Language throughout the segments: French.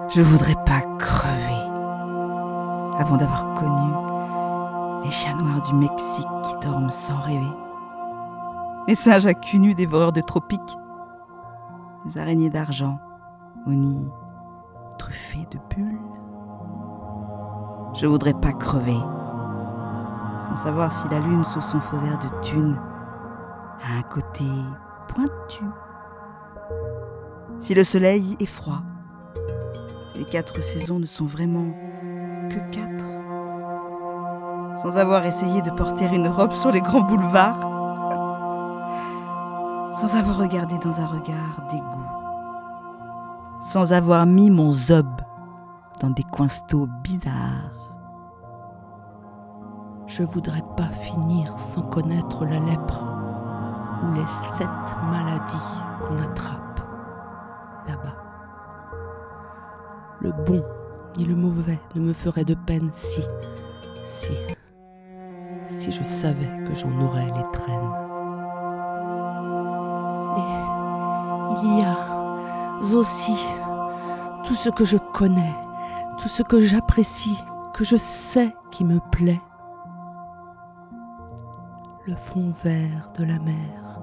Je voudrais pas crever avant d'avoir connu les chiens noirs du Mexique qui dorment sans rêver, les singes à cul nu dévoreurs de tropiques, les araignées d'argent aux nids truffés de bulles. Je voudrais pas crever sans savoir si la lune sous son faux air de thune a un côté pointu, si le soleil est froid, si les 4 saisons ne sont vraiment que 4, sans avoir essayé de porter une robe sur les grands boulevards, sans avoir regardé dans un regard d'égout, sans avoir mis mon zob dans des coinstos bizarres. Je voudrais pas finir sans connaître la lèpre ou les 7 maladies qu'on attrape là-bas. Le bon ni le mauvais ne me ferait de peine si je savais que j'en aurais les traînes. Et il y a aussi tout ce que je connais, tout ce que j'apprécie, que je sais qui me plaît. Le fond vert de la mer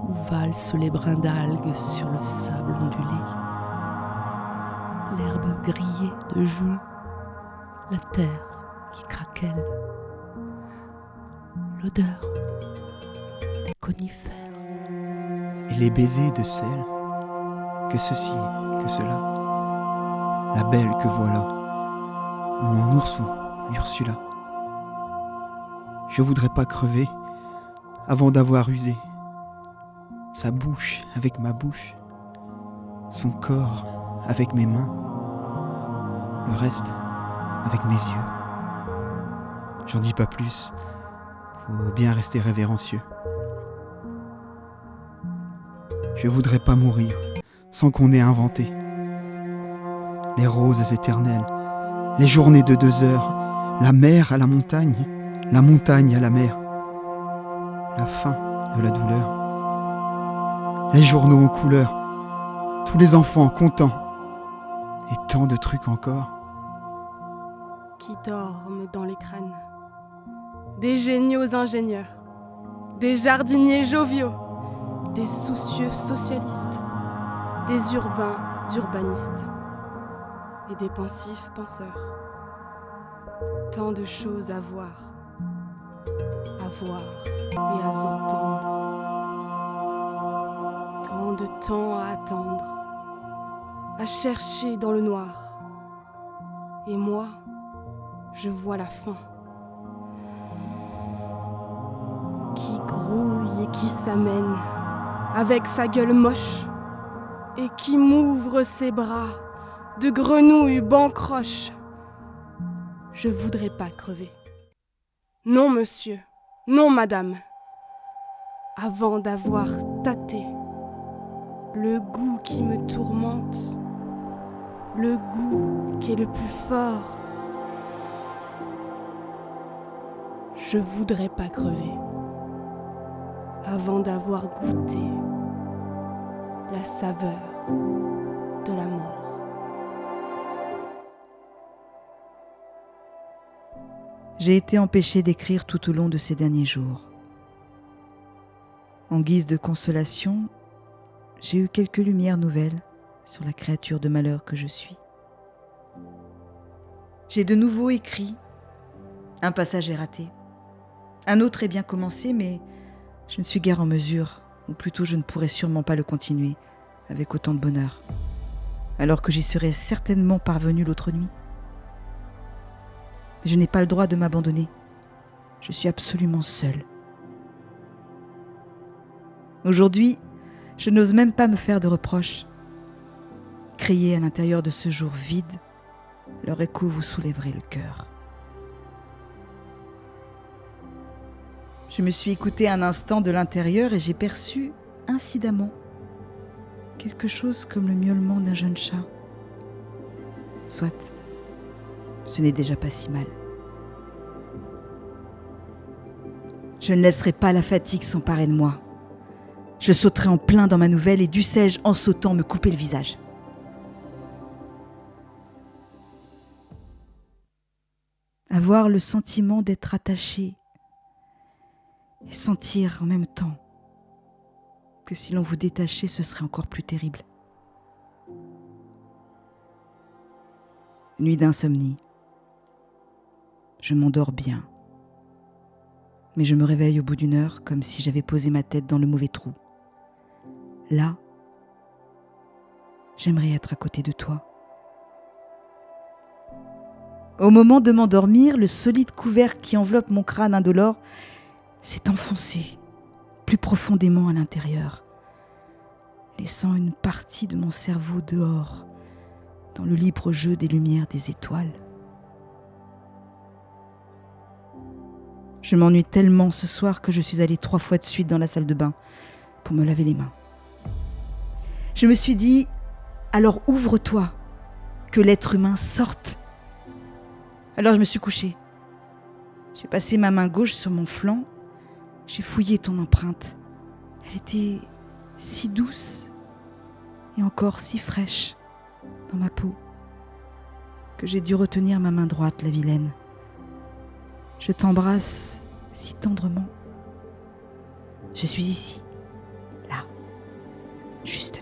où valsent les brins d'algues sur le sable ondulé, l'herbe grillée de juin, la terre qui craquelle, l'odeur des conifères. Et les baisers de celle, que ceci, que cela, la belle que voilà, mon ourson, Ursula. Je voudrais pas crever avant d'avoir usé sa bouche avec ma bouche, son corps avec mes mains, le reste avec mes yeux. J'en dis pas plus, faut bien rester révérencieux. Je voudrais pas mourir sans qu'on ait inventé les roses éternelles, les journées de 2 heures, la mer à la montagne à la mer, la fin de la douleur, les journaux en couleur, tous les enfants contents, et tant de trucs encore. Qui dorment dans les crânes, des géniaux ingénieurs, des jardiniers joviaux, des soucieux socialistes, des urbains urbanistes et des pensifs penseurs. Tant de choses à voir et à s'entendre. Tant de temps à attendre, à chercher dans le noir. Et moi, je vois la fin. Qui grouille et qui s'amène, avec sa gueule moche, et qui m'ouvre ses bras de grenouille bancroche. Je voudrais pas crever. Non, monsieur, non, madame. Avant d'avoir tâté le goût qui me tourmente, le goût qui est le plus fort, je voudrais pas crever avant d'avoir goûté la saveur de la mort. J'ai été empêchée d'écrire tout au long de ces derniers jours. En guise de consolation, j'ai eu quelques lumières nouvelles sur la créature de malheur que je suis. J'ai de nouveau écrit. Un passage est raté. Un autre est bien commencé, mais je ne suis guère en mesure, ou plutôt je ne pourrais sûrement pas le continuer avec autant de bonheur, alors que j'y serais certainement parvenue l'autre nuit. Je n'ai pas le droit de m'abandonner. Je suis absolument seule. Aujourd'hui, je n'ose même pas me faire de reproches. Crier à l'intérieur de ce jour vide, leur écho vous soulèverait le cœur. Je me suis écoutée un instant de l'intérieur et j'ai perçu, incidemment, quelque chose comme le miaulement d'un jeune chat. Soit, ce n'est déjà pas si mal. Je ne laisserai pas la fatigue s'emparer de moi. Je sauterai en plein dans ma nouvelle et dussé-je, en sautant, me couper le visage. avoir le sentiment d'être attaché et sentir en même temps que si l'on vous détachait, ce serait encore plus terrible. Nuit d'insomnie. Je m'endors bien. Mais je me réveille au bout d'une heure comme si j'avais posé ma tête dans le mauvais trou. Là, j'aimerais être à côté de toi. Au moment de m'endormir, le solide couvercle qui enveloppe mon crâne indolore s'est enfoncé plus profondément à l'intérieur, laissant une partie de mon cerveau dehors, dans le libre jeu des lumières des étoiles. Je m'ennuie tellement ce soir que je suis allée 3 fois de suite dans la salle de bain pour me laver les mains. Je me suis dit, alors ouvre-toi, que l'être humain sorte. Alors je me suis couchée. J'ai passé ma main gauche sur mon flanc, j'ai fouillé ton empreinte. Elle était si douce et encore si fraîche dans ma peau que j'ai dû retenir ma main droite, la vilaine. Je t'embrasse si tendrement. Je suis ici, là, juste